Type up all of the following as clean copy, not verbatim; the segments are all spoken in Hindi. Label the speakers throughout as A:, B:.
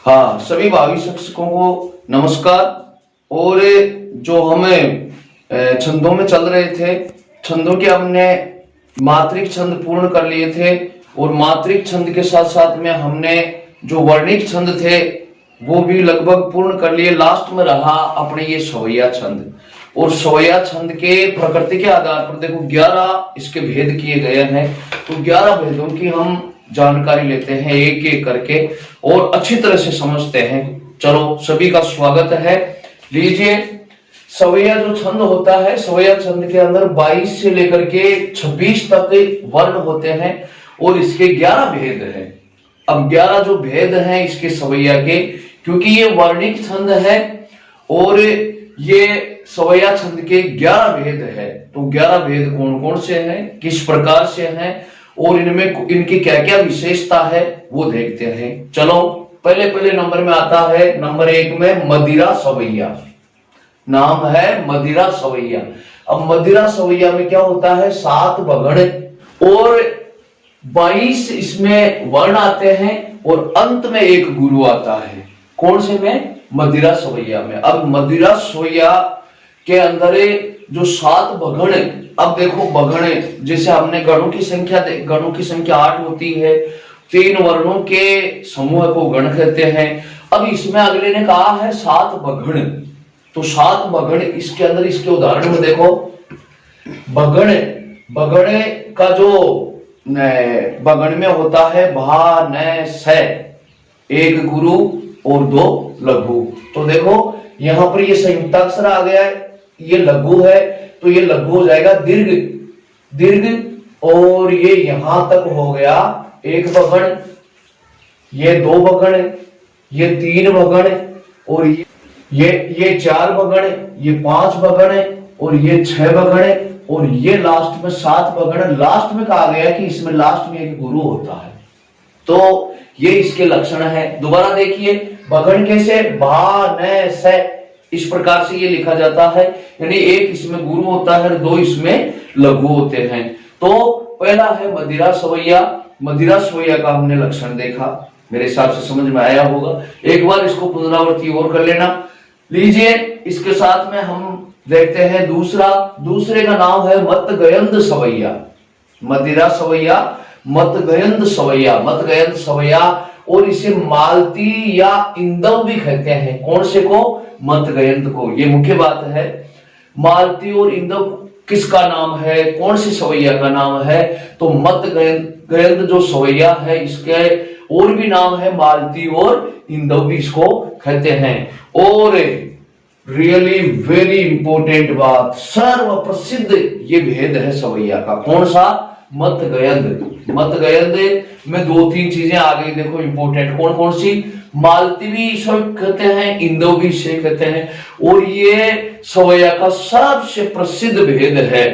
A: हाँ, सभी भावी शिक्षकों को नमस्कार। और जो हमें छंदों में चल रहे थे, छंदों के हमने मात्रिक छंद पूर्ण कर लिए थे और मात्रिक छंद के साथ साथ में हमने जो वर्णिक छंद थे वो भी लगभग पूर्ण कर लिए। लास्ट में रहा अपने ये सवैया छंद, और सवैया छंद के प्रकृति के आधार पर देखो 11 इसके भेद किए गए हैं। तो 11 भेदों की हम जानकारी लेते हैं एक एक करके और अच्छी तरह से समझते हैं। चलो, सभी का स्वागत है। लीजिए, सवैया जो छंद होता है, सवैया छंद के अंदर 22 से लेकर के 26 तक वर्ण होते हैं और इसके 11 भेद हैं। अब 11 जो भेद हैं इसके सवैया के, क्योंकि ये वर्णिक छंद है और ये सवैया छंद के 11 भेद है। तो 11 भेद कौन कौन से हैं, किस प्रकार से हैं और इनमें इनकी क्या क्या विशेषता है वो देखते हैं। चलो, पहले नंबर में आता है नंबर 1 में मदिरा सवैया। नाम है मदिरा सवैया। अब मदिरा सवैया में क्या होता है, 7 बगड़ और 22 इसमें वर्ण आते हैं और अंत में एक गुरु आता है। कौन से में, मदिरा सवैया में। अब मदिरा सवैया के अंदर जो 7 बगड़, अब देखो बगड़ जैसे हमने गणों की संख्या 8 होती है। 3 वर्णों के समूह को गण कहते हैं। अब इसमें अगले ने कहा है 7 बगड़, तो 7 बगड़ इसके अंदर इसके उदाहरण में देखो। बगड़ का जो बगड़ में होता है भा न से, 1 गुरु और 2 लघु। तो देखो यहां पर ये संयुक्ताक्षर आ गया है, ये लघु है तो ये लघु हो जाएगा दीर्घ, और ये यहां तक हो गया 1 बगड़, ये 2 बगड़, ये 3 बगड़, और ये 4 बगड़, ये 5 बगड़, और ये 6 बगड़, और ये लास्ट में 7 बगड़। लास्ट में कहा गया कि इसमें लास्ट में एक गुरु होता है। तो ये इसके लक्षण है। दोबारा देखिए, बगड़ कैसे, भा न से, इस प्रकार से ये लिखा जाता है, यानी 1 इसमें गुरु होता है और 2 इसमें लघु होते हैं। तो पहला है मदिरा सवैया। मदिरा सवैया का हमने लक्षण देखा, मेरे हिसाब से समझ में आया होगा। एक बार इसको पुनरावृत्ति और कर लेना। लीजिए, इसके साथ में हम देखते हैं दूसरे का नाम है मतगयंद सवैया। मदिरा सवैया, मतगयंद सवैया, और इसे मालती या इंदव भी कहते हैं। कौन से को, मतगयंद को। ये मुख्य बात है, मालती और इंदव किसका नाम है, कौन सी सवैया का नाम है, तो मतगयंद जो सवैया है इसके और भी नाम है, मालती और इंदव भी इसको कहते हैं। और रियली वेरी इंपॉर्टेंट बात, सर्व प्रसिद्ध ये भेद है सवैया का। कौन सा, मतगयंद में 2-3 चीजें आ गई, देखो इंपॉर्टेंट। कौन कौन सी, मालती भी ईश्वर कहते हैं, इंदव भी इसे कहते हैं, और ये सवैया का सबसे प्रसिद्ध भेद है।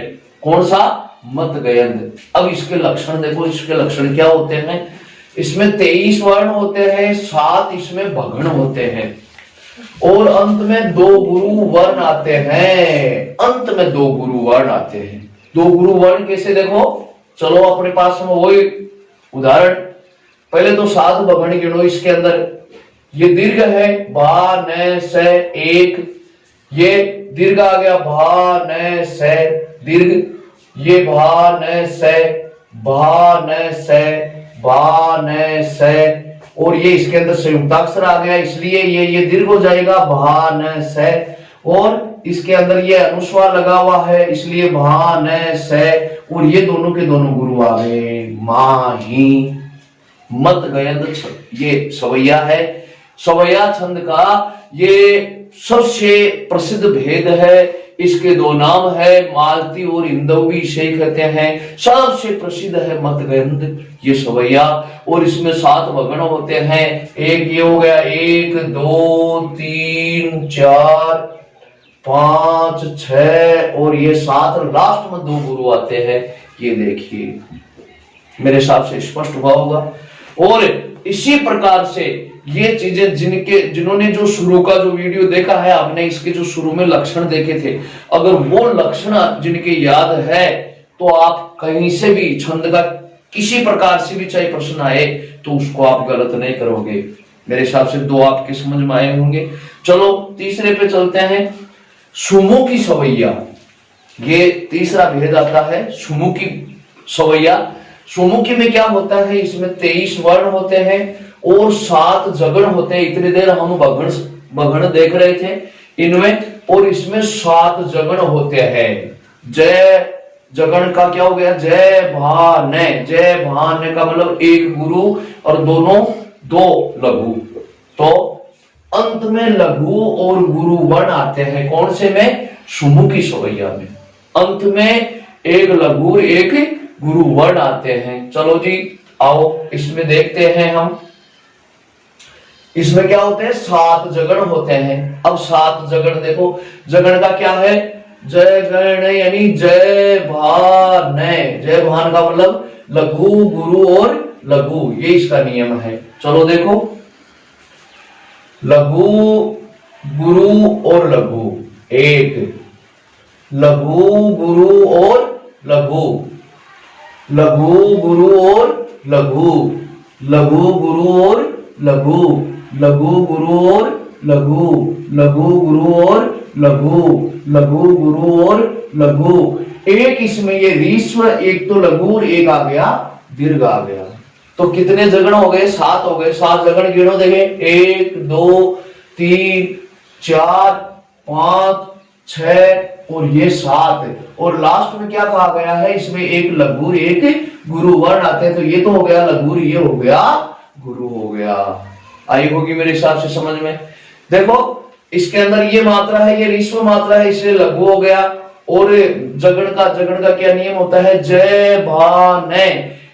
A: कौन सा, मतगयंद। अब इसके लक्षण देखो, इसके लक्षण क्या होते हैं। इसमें 23 वर्ण होते हैं, 7 इसमें बगड़ होते हैं, और अंत में 2 गुरु वर्ण आते हैं। 2 गुरु वर्ण कैसे, देखो चलो अपने पास में वही उदाहरण। पहले तो 7 बगड़ गिनो। इसके अंदर ये दीर्घ है, भा न से 1, ये दीर्घ आ गया भा न से दीर्घ, ये भा न से, और ये इसके अंदर संयुक्ताक्षर आ गया, इसलिए ये दीर्घ हो जाएगा भा न से, और इसके अंदर ये अनुस्वार लगा हुआ है इसलिए भा न से, और ये दोनों के दोनों गुरु आ गए, माही। मतगयंद ये सवैया है। सवैया छंद का ये सबसे प्रसिद्ध भेद है। इसके 2 नाम है, मालती और इंदव भी इसे कहते हैं। सबसे प्रसिद्ध है मतगयंद ये सवैया, और इसमें 7 बगड़ होते हैं। एक ये हो गया, 1 2 3 4 5 6, और ये 7, लास्ट में 2 गुरु आते हैं। ये देखिए, मेरे हिसाब से स्पष्ट हुआ होगा। और इसी प्रकार से ये चीजें जिन्होंने जो शुरू का जो वीडियो देखा है, हमने इसके जो शुरू में लक्षण देखे थे, अगर वो लक्षण जिनके याद है तो आप कहीं से भी छंद का किसी प्रकार से भी चाहे प्रश्न आए तो उसको आप गलत नहीं करोगे। मेरे हिसाब से दो आपके समझ में आए होंगे। चलो तीसरे पे चलते हैं, सुमुखी सवैया। ये तीसरा भेद आता है, सुमुखी सवैया। सुमुखी में क्या होता है, इसमें 23 वर्ण होते हैं और 7 जगण होते हैं। इतनी देर हम भगण देख रहे थे इनमें, और इसमें 7 जगण होते हैं। जय जगण का क्या हो गया, जय भान। जय भान का मतलब एक गुरु और दोनों दो लघु। तो अंत में लघु और गुरु वर्ण आते हैं, कौन से में, सुमुखी सवैया में। अंत में एक लघु एक गुरु वर्ण आते हैं। चलो जी आओ इसमें देखते हैं हम। इसमें क्या होते हैं, 7 जगण होते हैं। अब 7 जगण देखो, जगण का क्या है, जय गण यानी जय भान। जय भान का मतलब लघु गुरु और लघु, ये इसका नियम है। चलो देखो, लघु गुरु और लघु, एक लघु गुरु और लघु, लघु गुरु और लघु, लघु गुरु और लघु, लघु गुरु और लघु, लघु गुरु और लघु, लघु गुरु और लघु। एक इसमें ये रीस्व, एक तो लघु और एक आ गया दीर्घ आ गया। तो कितने जगण हो गए, 7 हो गए। 7 जगण गिनो देंगे, 1 2 3 4 5 6 और ये 7। और लास्ट में क्या कहा गया है, इसमें एक लघु एक गुरु वर्ण आते हैं। तो ये तो हो गया लघु, ये हो गया गुरु हो गया। आई होगी मेरे हिसाब से समझ में। देखो इसके अंदर ये मात्रा है, ये रीस्व मात्रा है, इसलिए लघु हो गया। और जगण का क्या नियम होता है, जय भान,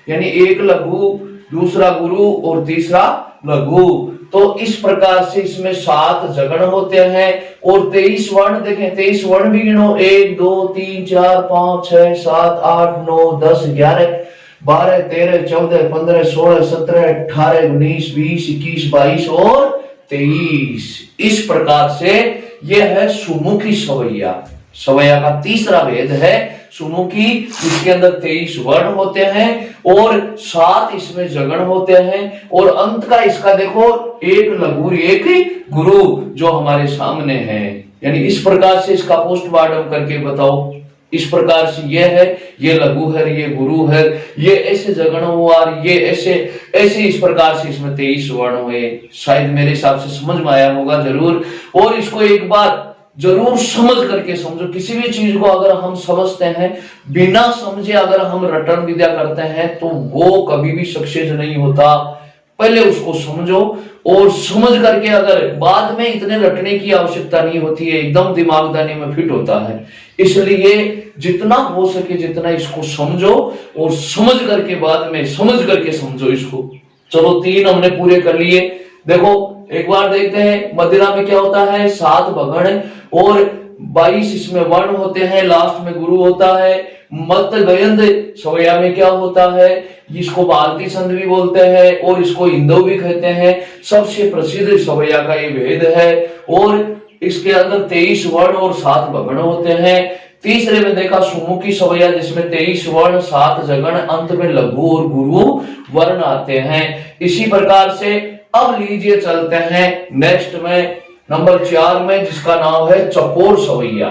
A: यानी एक लघु दूसरा गुरु और तीसरा लघु। तो इस प्रकार से इसमें 7 जगण होते हैं और 23 वर्ण। देखें 23 वर्ण भी गिनो, 1 2 3 4 5 6 7 8 9 10 11 12 13 14 15 16 17 18 19 20 21 22 और 23। इस प्रकार से यह है सुमुखी सवैया। सवैया का तीसरा भेद है सुमुखी। इसके अंदर 23 वर्ण होते हैं और 7 इसमें जगण होते हैं। और अंत का इसका देखो, एक लघु एक गुरु जो हमारे सामने है। यानी इस प्रकार से इसका पोस्टमार्टम करके बताओ। इस प्रकार से ये है, ये लघु है, ये गुरु है, ये ऐसे जगण हुआ, ये ऐसे ऐसे। इस प्रकार से इसमें 23 वर्ण हुए। शायद मेरे हिसाब से समझ में आया होगा जरूर। और इसको एक बार जरूर समझ करके समझो। किसी भी चीज को अगर हम समझते हैं, बिना समझे अगर हम रटन विद्या करते हैं तो वो कभी भी सक्सेस नहीं होता। पहले उसको समझो और समझ करके अगर बाद में इतने रटने की आवश्यकता नहीं होती है, एकदम दिमागदानी में फिट होता है। इसलिए जितना हो सके जितना इसको समझो और समझ करके बाद में समझ करके समझो इसको। चलो 3 हमने पूरे कर लिए। देखो एक बार देखते हैं, मदिरा में क्या होता है, 7 भगण और 22 इसमें वर्ण होते हैं, लास्ट में गुरु होता है। मत गयंद सवैया में क्या होता है, इसको भारती संध भी बोलते हैं और इसको हिंदू भी कहते हैं। सबसे प्रसिद्ध सवैया का ये भेद है। और इसके अंदर 23 वर्ण और 7 भगण होते हैं। तीसरे में देखा सुमुखी सवैया, जिसमें 23 वर्ण 7 जगण, अंत में लघु और गुरु वर्ण आते हैं। इसी प्रकार से अब लीजिए चलते हैं नेक्स्ट में नंबर 4 में, जिसका नाम है चकोर सवैया।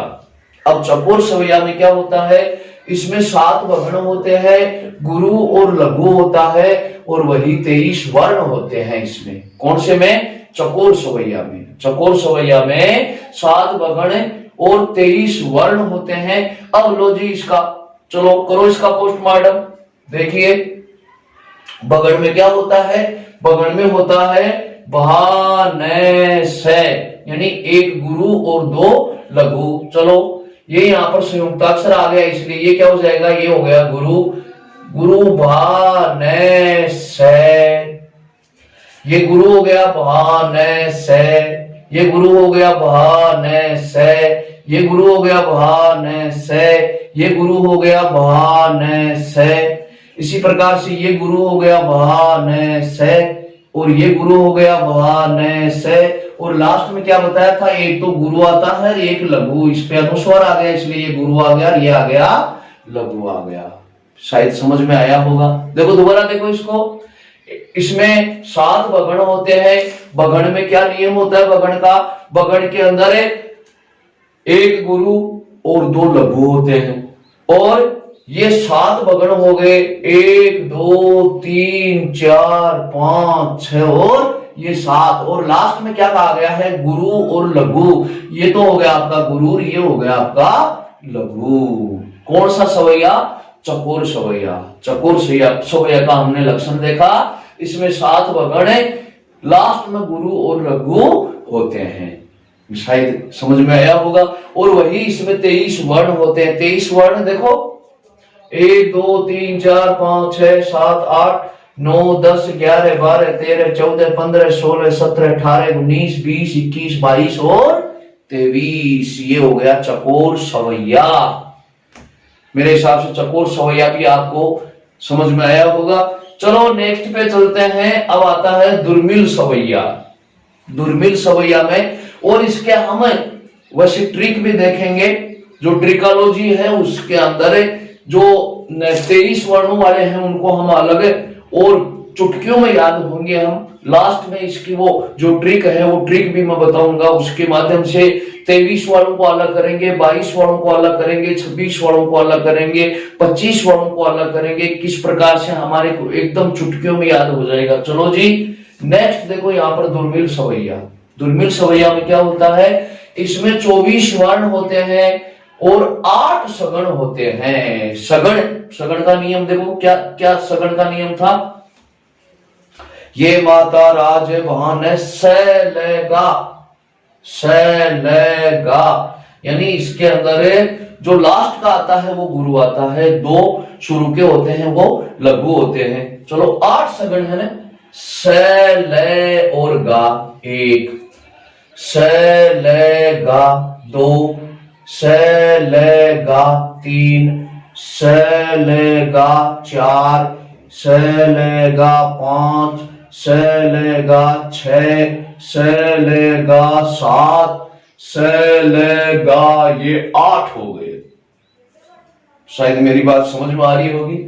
A: अब चकोर सवैया में क्या होता है, इसमें 7 भगण होते हैं, गुरु और लघु होता है और वही 23 वर्ण होते हैं। इसमें कौन से में, चकोर सवैया में। चकोर सवैया में 7 भगण और 23 वर्ण होते हैं। अब लो जी इसका, चलो करो इसका पोस्टमार्टम। देखिए भगण में क्या होता है, भगण में होता है भान से, यानी एक गुरु और 2 लघु। चलो ये यहाँ पर संयुक्ताक्षर आ गया, इसलिए ये क्या हो जाएगा, ये हो गया गुरु। गुरु भान से, ये गुरु हो गया भान से, ये गुरु हो गया भान से, ये गुरु हो गया भान से, ये गुरु हो गया भान से। इसी प्रकार से ये गुरु हो गया भान से और ये गुरु हो गया भान से। और लास्ट में क्या बताया था, एक तो गुरु आता है, एक लघु। इस पे अनुस्वार आ गया, इसलिए ये गुरु आ गया, ये आ गया लघु आ गया। शायद समझ में आया होगा। देखो दोबारा देखो इसको, इसमें 7 भगण होते हैं। भगण में क्या नियम होता है भगण का? भगण के अंदर एक गुरु और 2 लघु होते हैं। और ये 7 भगण हो गए, 1 2 3 4 5 6 और ये 7। और लास्ट में क्या कहा गया है? गुरु और लघु। ये तो हो गया आपका गुरु और ये हो गया आपका लघु। कौन सा सवैया? चकोर सवैया। चकोर सवैया का हमने लक्षण देखा। इसमें 7 भगण है, लास्ट में गुरु और लघु होते हैं। शायद समझ में आया होगा। और वही इसमें 23 वर्ण होते हैं। 23 वर्ण देखो, 1 2 3 4 5 6 7 8 9 10 11 12 13 14 15 16 17 18 19 20 21 22 और 23। ये हो गया चकोर सवैया। मेरे हिसाब से चकोर सवैया भी आपको समझ में आया होगा। चलो नेक्स्ट पे चलते हैं। अब आता है दुर्मिल सवैया। दुर्मिल सवैया में और इसके हम वैसे ट्रिक भी देखेंगे। जो ट्रिकोलॉजी है उसके अंदर जो 23 वर्णों वाले हैं उनको हम अलग और चुटकियों में याद होंगे। हम लास्ट में इसकी वो जो ट्रिक है वो ट्रिक भी मैं बताऊंगा। उसके माध्यम से 23 वर्णों को अलग करेंगे, 22 वर्णों को अलग करेंगे, 26 वर्णों को अलग करेंगे, 25 वर्णों को अलग करेंगे। किस प्रकार से हमारे को एकदम चुटकियों में याद हो जाएगा। चलो जी नेक्स्ट देखो यहाँ पर दुर्मिल सवैया। दुर्मिल सवैया में क्या होता है? इसमें 24 वर्ण होते हैं और 8 सगण होते हैं। सगण का नियम देखो, क्या क्या सगण का नियम था? ये माता राज बहान सैलेगा, सैलेगा। यानी इसके अंदर जो लास्ट का आता है वो गुरु आता है, 2 शुरू के होते हैं वो लघु होते हैं। चलो 8 सगण है ना, सैले और गा 1, सैलेगा 2, सैलेगा 3, सैलेगा 4, सैलेगा 5, सैलेगा 6, सैलेगा 7, सैलेगा ये 8 हो गए। शायद मेरी बात समझ में आ रही होगी।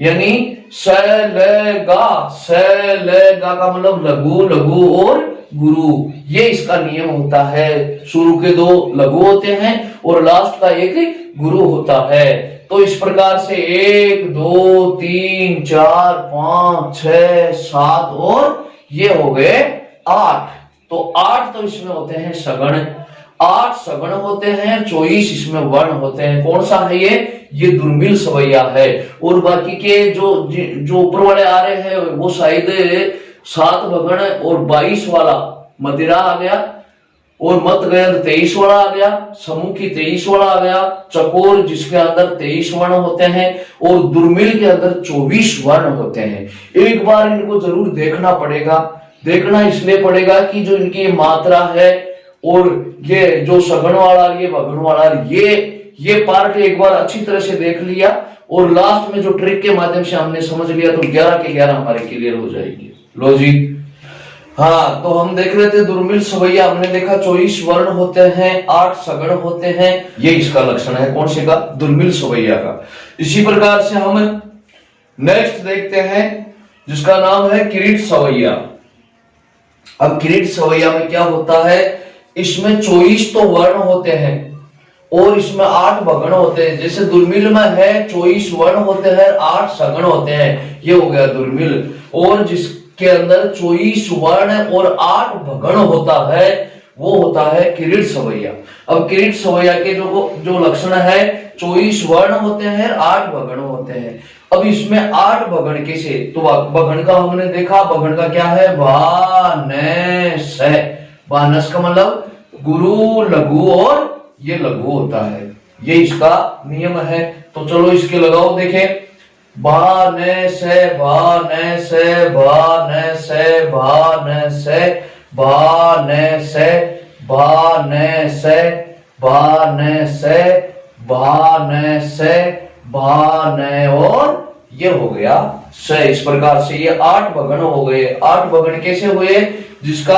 A: यानी सैलेगा, सैलेगा का मतलब लघु, लघु और गुरु। ये इसका नियम होता है। शुरू के 2 लघु होते हैं और लास्ट का एक गुरु होता है। तो इस प्रकार से 1 2 3 4 5 6 7 और ये हो गए 8। तो 8 तो इसमें होते हैं सगण, 8 सगण होते हैं, 24 इसमें वर्ण होते हैं। कौन सा है ये दुर्मिल सवैया है। और बाकी के जो ऊपर वाले आ रहे हैं वो शायद 7 भगण और 22 वाला मदिरा आ गया और मत गयंद 23 वाला आ गया, समूह की 23 वाला आ गया, चकोर जिसके अंदर 23 वर्ण होते हैं और दुर्मिल के अंदर 24 वर्ण होते हैं। एक बार इनको जरूर देखना पड़ेगा। देखना इसलिए पड़ेगा कि जो इनकी मात्रा है और ये जो सगण वाला ये भगण वाला ये पार्ट एक बार अच्छी तरह से देख लिया और लास्ट में जो ट्रिक के माध्यम से हमने समझ लिया तो 11 के 11 हमारे क्लियर हो जाएगी। लो जी हाँ, तो हम देख रहे थे दुर्मिल सवैया। हमने देखा 24 वर्ण होते हैं, 8 सगण होते हैं। ये इसका लक्षण है कौन से का? दुर्मिल सवैया का। इसी प्रकार से हम नेक्स्ट देखते हैं जिसका नाम है किरीट सवैया। अब किरीट सवैया में क्या होता है? इसमें 24 तो वर्ण होते हैं और इसमें 8 भगण होते हैं। जैसे दुर्मिल में है 24 वर्ण होते हैं, 8 सगण होते हैं, ये हो गया दुर्मिल। और जिसके अंदर 24 वर्ण और 8 भगण होता है वो होता है किरीट सवैया। अब किरीट सवैया के जो लक्षण है 24 वर्ण होते हैं, 8 भगण होते हैं। अब इसमें 8 भगण कैसे? तो भगण का हमने देखा, भगण का क्या है? बानस है। बानस का मतलब गुरु, लघु और ये लघु होता है। ये इसका नियम है। तो चलो इसके लगाओ देखें। बानस, बानस, बानस, बानस, बानस, बानस, बानस, बानस, बान और ये हो गया स। इस प्रकार से ये 8 भगण हो गए। 8 भगण कैसे हुए? जिसका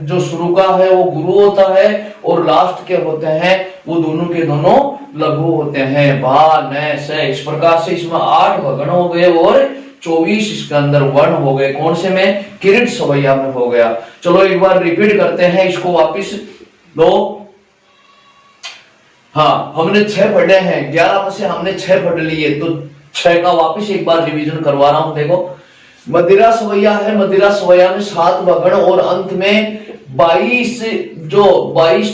A: जो शुरू का है वो गुरु होता है और लास्ट के होते हैं वो दोनों के दोनों लघु होते हैं। भा न स। इस प्रकार से इसमें 8 भगण हो गए और 24 इसके अंदर वर्ण हो गए। कौन से में? किरीट सवैया में हो गया। चलो एक बार रिपीट करते हैं इसको वापिस दो। हाँ, हमने 6 पढ़े हैं, 11 में से हमने 6 पढ़ लिए, तो 6 का वापिस एक बार रिवीजन करवा रहा हूं। देखो, मदिरा सवैया है, मदिरा सवैया में 7 वर्ण और अंत में 22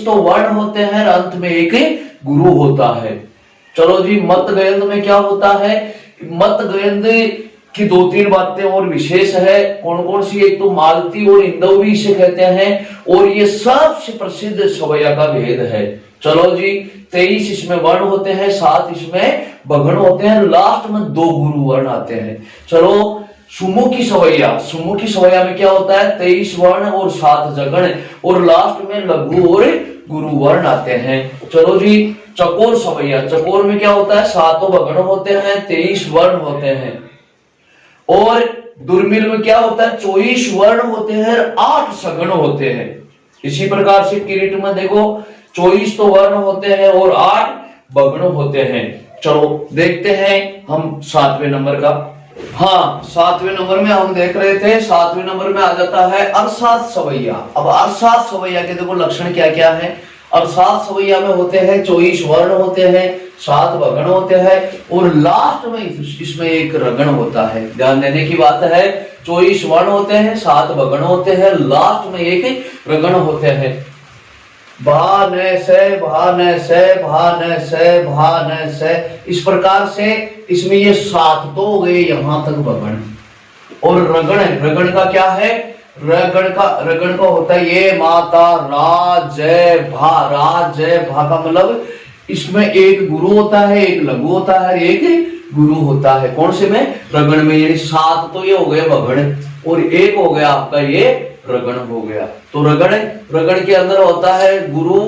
A: तो वर्ण होते हैं, अंत में एक गुरु होता है। चलो जी, मत गयंद में क्या होता है? मत गयंद की 2-3 बातें और विशेष है। कौन कौन सी? एक तो मालती और इंदव भी इसे कहते हैं, और ये सबसे प्रसिद्ध सवैया का भेद है। चलो जी, 23 इसमें वर्ण होते हैं, 7 इसमें वर्ण होते हैं, लास्ट में 2 गुरु वर्ण आते हैं। चलो, सुमुखी सवैया में क्या होता है? 23 वर्ण और 7 जगण, और लास्ट में लघु और गुरु वर्ण आते हैं। चलो जी, चकोर सवैया, चकोर में क्या होता है? 7 वर्ण होते हैं, 23 वर्ण होते हैं। और दुर्मिल में क्या होता है? 24 वर्ण होते हैं, 8 सगण होते हैं। इसी प्रकार से किरीट में देखो, 24 तो वर्ण होते हैं और 8 वर्ण होते हैं। चलो देखते हैं हम 7वें नंबर का। हाँ, 7वें नंबर में हम देख रहे थे, 7वें नंबर में आ जाता है अरसात सवैया। अब अरसात सवैया के देखो लक्षण क्या क्या है। अरसात सवैया में होते हैं 24 वर्ण होते हैं, 7 वर्ण होते हैं, और लास्ट में इसमें एक रगण होता है। ध्यान देने की बात है, 24 वर्ण होते हैं, 7 वर्ण होते हैं, लास्ट में एक रगण होते हैं। भा न से, भा न से, भा न से, भा न से, इस प्रकार से इसमें ये 7 तो हो गए यहां तक वर्ण। और रगण का क्या है? रगण का होता है ये माता रा जय भा। रा जय भा का मतलब इसमें एक गुरु होता है, एक लघु होता है, एक गुरु होता है। कौन से में? रगण में। यानी 7 तो ये हो गए वगण, और एक हो गया आपका ये रगण हो गया। तो रगण के अंदर होता है गुरु,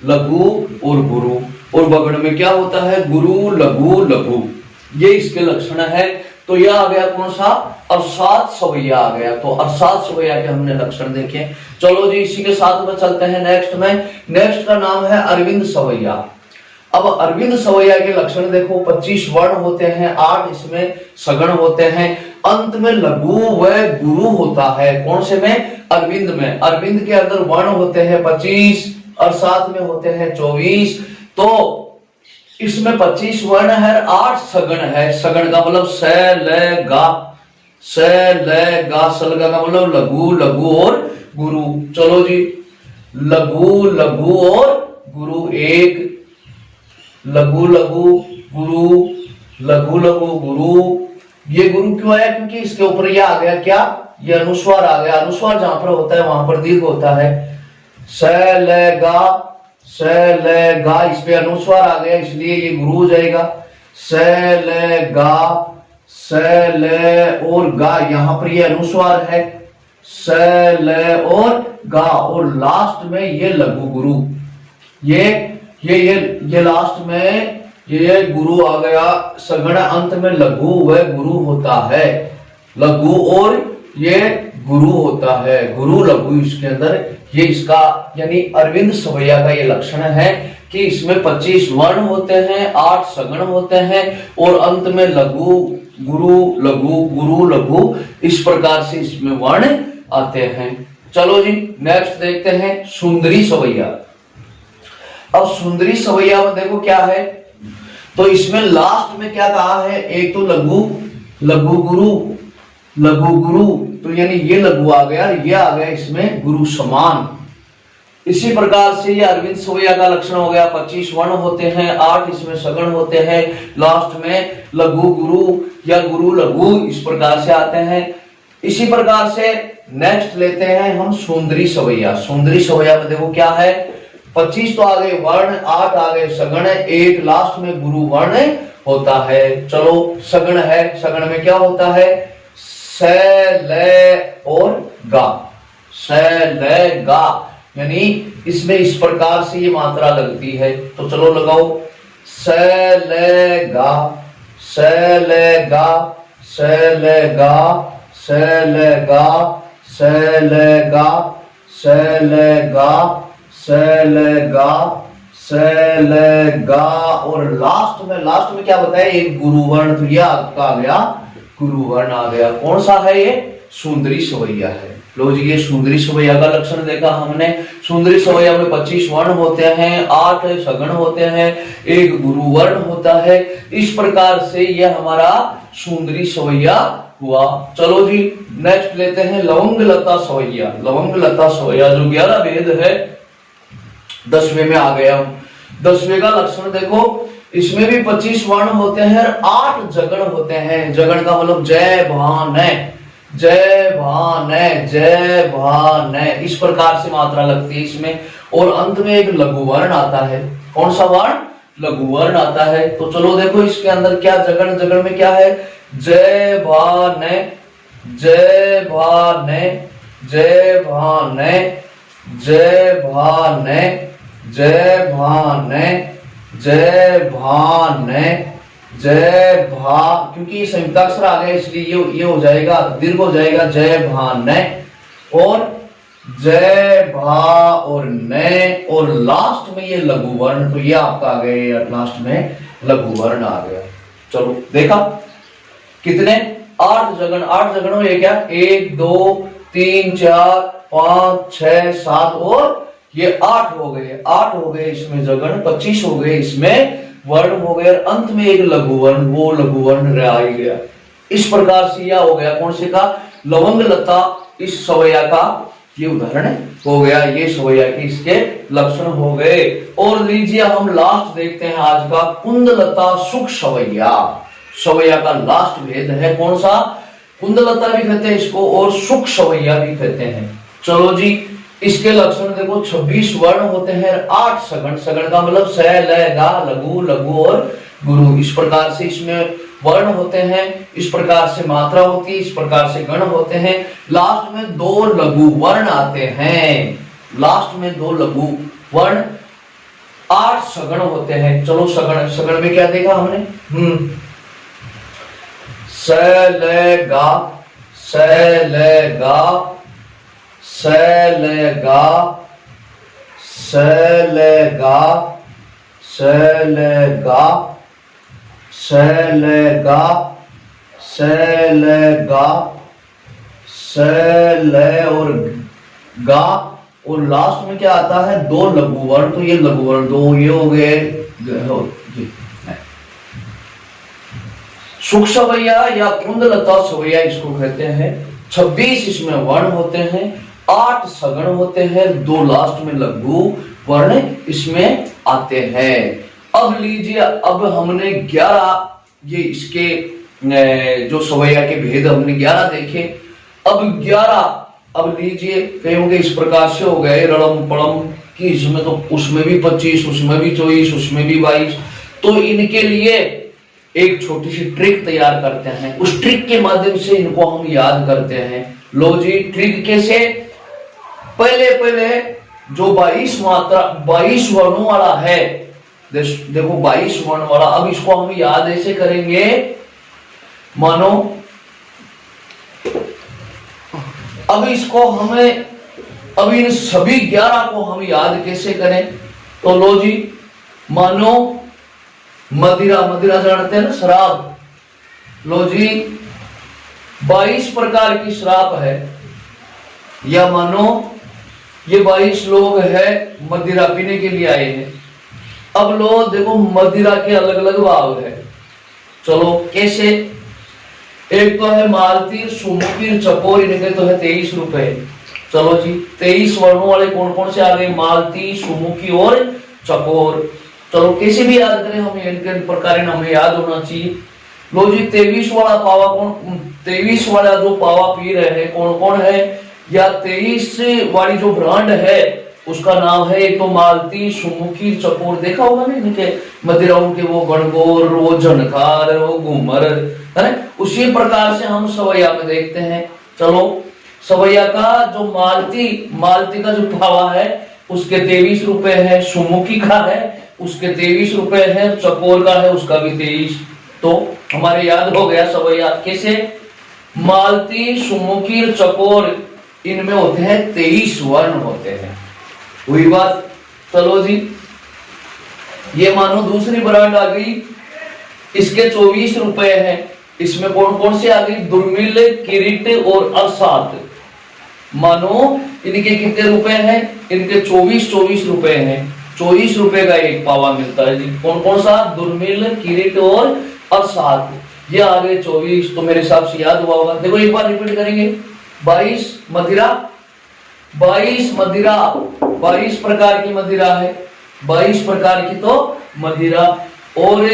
A: लघु और गुरु, और वगण में क्या होता है? गुरु, लघु, लघु। ये इसके लक्षण है। तो यह आ गया कौन सा? अरसात सवैया आ गया। तो अरसात सवैया के हमने लक्षण देखे। चलो जी, इसी के साथ में चलते हैं नेक्स्ट में। नेक्स्ट का नाम है अरविंद सवैया। अब अरविंद सवैया के लक्षण देखो, 25 वर्ण होते हैं, 8 इसमें सगण होते हैं, अंत में लघु व गुरु होता है। कौन से में? अरविंद में। अरविंद के अंदर वर्ण होते हैं 25, अरसात में होते हैं 24। तो इसमें 25 वर्ण है, 8 सगण है। सगण का मतलब स ल गा, स ल गा, सलगा का मतलब लघु, लघु और गुरु। चलो जी, लघु, लघु और गुरु, एक लघु, लघु, गुरु, लघु, लघु, गुरु। ये गुरु क्यों आया? क्योंकि इसके ऊपर ये आ गया क्या? ये अनुस्वार आ गया। अनुस्वार जहां पर होता है वहां पर दीर्घ होता है। स ल गा, स ल गा, इस पे अनुस्वार आ गया, इसलिए ये गुरु हो जाएगा। स ल गा, स ल और गा, यहां पर ये अनुस्वार है। स ल और गा, और लास्ट में ये लघु गुरु। ये लास्ट में ये गुरु आ गया। सगण अंत में लघु व गुरु होता है। लघु और ये गुरु होता है। गुरु लघु इसके अंदर ये इसका यानी अरविंद सवैया का ये लक्षण है कि इसमें 25 वर्ण होते हैं, 8 सगण होते हैं, और अंत में लघु, गुरु, लघु, गुरु, लघु, इस प्रकार से इसमें वर्ण आते हैं। चलो जी, नेक्स्ट देखते हैं सुंदरी सवैया। अब सुंदरी सवैया में देखो क्या है। तो इसमें लास्ट में क्या कहा है? एक तो लघु, लघु गुरु, लघु गुरु, तो यानी ये लघु आ गया, ये आ गया इसमें गुरु समान। इसी प्रकार से ये अरविंद सवैया का लक्षण हो गया। 25 वर्ण होते हैं, 8 इसमें सगण होते हैं, लास्ट में लघु गुरु या गुरु लघु, इस प्रकार से आते हैं। इसी प्रकार से नेक्स्ट लेते हैं हम सुंदरी सवैया। सुंदरी सवैया में देखो क्या है। 25 तो आ गए वर्ण, 8 आ गए सगण, एक लास्ट में गुरु वर्ण होता है। चलो, सगण है, सगण में क्या होता है? स ल और गा, स ल गा, यानी इसमें इस प्रकार से ये मात्रा लगती है। तो चलो लगाओ, स ल गा, स ल गा, स ल गा, स ल गा, स ल गा, स ल गा, स ल गा, स ल गा, और लास्ट में क्या बताया? एक गुरु वर्ण। तो यह आपका आ गया गुरु वर्ण आ गया। कौन सा है ये? सुंदरी सवैया है। लो जी, ये सुंदरी सवैया का लक्षण देखा हमने। सुंदरी सवैया में 25 वर्ण होते हैं, 8 सगण होते हैं, 1 गुरु वर्ण होता है। इस प्रकार से यह हमारा सुंदरी सवैया हुआ। चलो जी, नेक्स्ट लेते हैं लवंग लता सवैया। लवंग लता सवैया जो 11 भेद है, 10वें में आ गया। 10वें का लक्षण देखो, इसमें भी 25 वर्ण होते हैं, 8 जगण होते हैं। जगण का मतलब जय भान, जय भान, जय भान, इस प्रकार से मात्रा लगती है इसमें। और अंत में एक लघु वर्ण आता है। कौन सा वर्ण? लघु वर्ण आता है। तो चलो देखो इसके अंदर क्या जगण, जगण में क्या है? जय भान, जय भान, जय भान, जय भान, जय भान, जय भान, जय भा, क्योंकि संयुक्ताक्षर आ गया इसलिए ये हो जाएगा, दीर्घ हो जाएगा, जय भान, और जय भा और न, और लास्ट में ये लघु वर्ण, तो ये आपका आ गया, लास्ट में लघु वर्ण आ गया। चलो देखा कितने? 8 जगण। 8 जगण में क्या? 1 2 3 4 5 6 7 और ये 8 हो गए। 8 हो गए इसमें जगण, 25 हो गए इसमें वर्ण हो गए, और अंत में एक लघु वर्ण, वो लघु वर्ण रह ही गया। इस प्रकार से यह हो गया कौन से का? लवंग लता। इस सवैया का ये उदाहरण हो गया। ये सवैया के इसके लक्षण हो गए। और लीजिए हम लास्ट देखते हैं आज का, कुंदलता सुख सवैया। सवैया का लास्ट भेद है कौन सा? कुंदलता भी कहते हैं इसको, और सुख सवैया भी कहते हैं। चलो जी, इसके लक्षण देखो, 26 वर्ण होते हैं, 8 सगण। सगण का मतलब स, ल, गा, लघु, लघु और गुरु। इस प्रकार से इसमें वर्ण होते हैं, इस प्रकार से मात्रा होती है, इस प्रकार से गण होते हैं। लास्ट में 2 लघु वर्ण आते हैं। लास्ट में 2 लघु वर्ण, 8 सगण होते हैं। चलो सगण, सगण में क्या देखा हमने? स, ल, गा, स, ल, गा, स, ल, गा, स, ल, गा, स, ल, गा, स, ल, गा, स, ल, गा, स, ल और गा, और लास्ट में क्या आता है? 2 लघु वर्ण। तो ये लघु वर्ण 2 ये हो गए। सुख सवैया या कुंदलता सवैया इसको कहते हैं। 26 इसमें वर्ण होते हैं, 8 सगण होते हैं, 2 लास्ट में लघु वर्ण इसमें आते हैं। अब लीजिए, अब हमने 11 ये इसके जो सवैया के भेद हमने 11 देखे। अब 11, अब लीजिए कहीं होंगे इस प्रकार से हो गए रड़म पड़म कि इसमें तो उसमें भी 25, उसमें भी 24, उसमें भी 22। तो इनके लिए एक छोटी सी ट्रिक तैयार करते हैं। उस ट्रिक के माध्यम से इनको हम याद करते हैं। लो जी, ट्रिक कैसे? पहले जो 22 मात्रा 22 वर्णों वाला है, देखो 22 वर्ण वाला, अब इसको हम याद ऐसे करेंगे, मानो अब इसको हमें, अब इन सभी 11 को हम याद कैसे करें? तो लो जी, मानो मदिरा, मदिरा जानते हैं ना, शराब। लो जी, 22 प्रकार की शराब है, या मानो ये 22 लोग हैं मदिरा पीने के लिए आए हैं। अब लो देखो, मदिरा के अलग अलग भाव है। चलो कैसे? एक तो है मालती, सुमुकी, चकोर, इनके तो है 23 रुपए। चलो जी, 23 वर्णों वाले कौन कौन से आ गए? मालती, सुमुकी और चकोर। चलो कैसे भी याद करें, हमें इनके प्रकार हमें याद होना चाहिए। लो जी, 23 वाला पावा कौन? 23 वाला जो पावा पी रहे हैं कौन कौन है? या 23 वाली जो ब्रांड है उसका नाम है, एक तो मालती, सुमुखी, चकोर। देखा होगा ना इनके मदिराओं के, वो गणगौर, वो झनकार, वो घूमर, है ना। उसी प्रकार से हम सवैया में देखते हैं। चलो, सवैया का जो मालती का जो पावा है उसके 23 रुपए है, सुमुखी का है उसके 23 रुपए है, चकोर का है उसका भी 23। तो हमारे याद हो गया सवैया कैसे? मालती, सुमुखी, चकोर, इनमें होते हैं 23 वर्ण होते हैं। हुई बात। चलो जी, ये मानो दूसरी ब्रांड आ गई, इसके 24 रुपए है, इसमें कौन कौन से आ गई? दुर्मिल, किरीट और अरसात। मानो इनके कितने रुपए हैं? इनके 24 रुपए हैं। 24 रुपए का एक पावा मिलता है जी। कौन कौन सा? दुर्मिल, किरीट और अरसात। ये आ गए 24। तो मेरे हिसाब से याद हुआ होगा। देखो एक बार रिपीट करेंगे। 22 मदिरा, 22 मदिरा, 22 प्रकार की मदिरा है। 22 प्रकार की तो मदिरा। और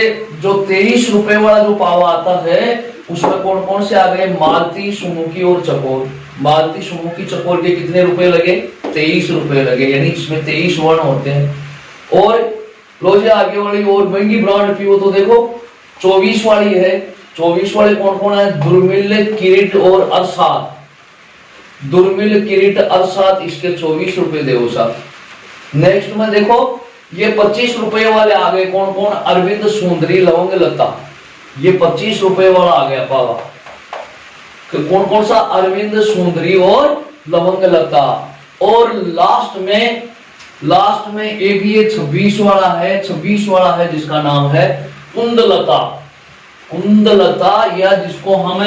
A: जो 23 रुपए वाला जो पावा आता है उसमें कौन कौन से आ गए? मालती, सुमुखी और चकोर। मालती, सुमुखी, चकोर के कितने रुपए लगे? 23 रुपए लगे। यानी इसमें 23 वर्ण होते हैं। और लो जी आगे वाली और महंगी ब्रांड पियो तो देखो 24 वाली है। 24 वाले कौन कौन है? दुर्मिल, किरीट और अरसात। दुर्मिल, किरीट, अरसात, इसके 24 रुपए देव साहब। नेक्स्ट में देखो ये 25 रुपए वाले आ गए। कौन कौन? अरविंद, सुंदरी, लवंग, लता। ये 25 रुपए वाला आ गया पावा। कौन कौन सा? अरविंद, सुंदरी और लवंग, लता। और लास्ट में एक ये 26 वाला है। 26 वाला है जिसका नाम है कुंदलता। कुंदलता या जिसको हम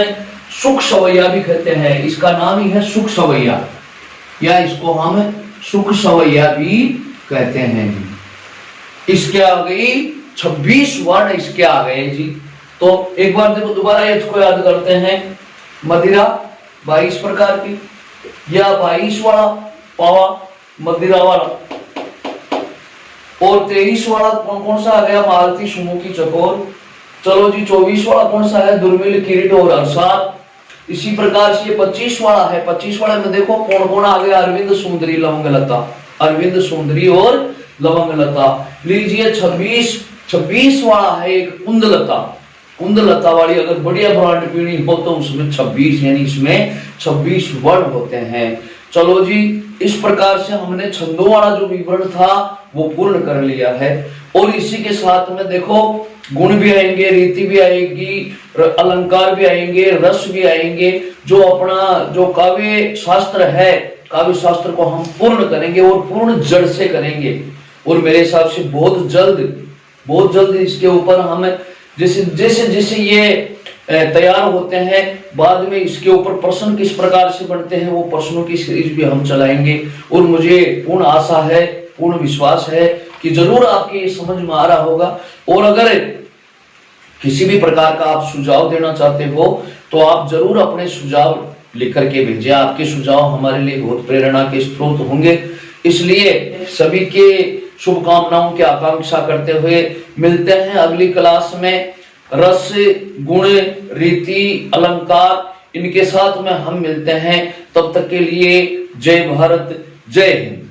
A: सुख सवैया भी कहते हैं। इसका नाम ही है सुख सवैया या इसको हम सुख सवैया भी कहते हैं। इसके आ गई 26 वर्ण इसके आ गए जी। तो एक बार देखो दोबारा इसको याद करते हैं। मदिरा 22 प्रकार की या 22 वाला पावा मदिरा वाला। और 23 वाला कौन कौन सा आ गया? मालती, सुमुखी, चकोर। चलो जी 24 वाला कौन सा है? दुर्मिल, किरीट और अरसात। इसी प्रकार से 25 वाला है। 25 वाले में देखो कौन कौन आ गया? अरविंद, सुंदरी, लवंग, लता। अरविंद, सुंदरी और लवंग, लता। लीजिए 26 वाला है एक कुंदलता। कुंदलता वाली अगर बढ़िया ब्रांड पीनी हो तो उसमें 26 यानी इसमें 26 वर्ण होते हैं। चलो जी इस प्रकार से हमने छंदों वाला जो विवरण था वो पूर्ण कर लिया है। और इसी के साथ में देखो गुण भी आएंगे, रीति भी आएगी, अलंकार भी आएंगे, रस भी आएंगे। जो अपना जो काव्य शास्त्र है, काव्य शास्त्र को हम पूर्ण करेंगे और पूर्ण जड़ से करेंगे। और मेरे हिसाब से बहुत जल्द इसके ऊपर हम जैसे ये तैयार होते हैं, बाद में इसके ऊपर प्रश्न किस प्रकार से बनते हैं वो प्रश्नों की सीरीज भी हम चलाएंगे। और मुझे पूर्ण आशा है, पूर्ण विश्वास है कि जरूर आपके ये समझ में आ रहा होगा। और अगर किसी भी प्रकार का आप सुझाव देना चाहते हो तो आप जरूर अपने सुझाव लिख करके भेजिए। आपके सुझाव हमारे लिए बहुत प्रेरणा के स्रोत होंगे। इसलिए सभी के शुभकामनाओं की आकांक्षा करते हुए मिलते हैं अगली क्लास में। रस, गुण, रीति, अलंकार इनके साथ में हम मिलते हैं। तब तक के लिए जय भारत, जय हिंद।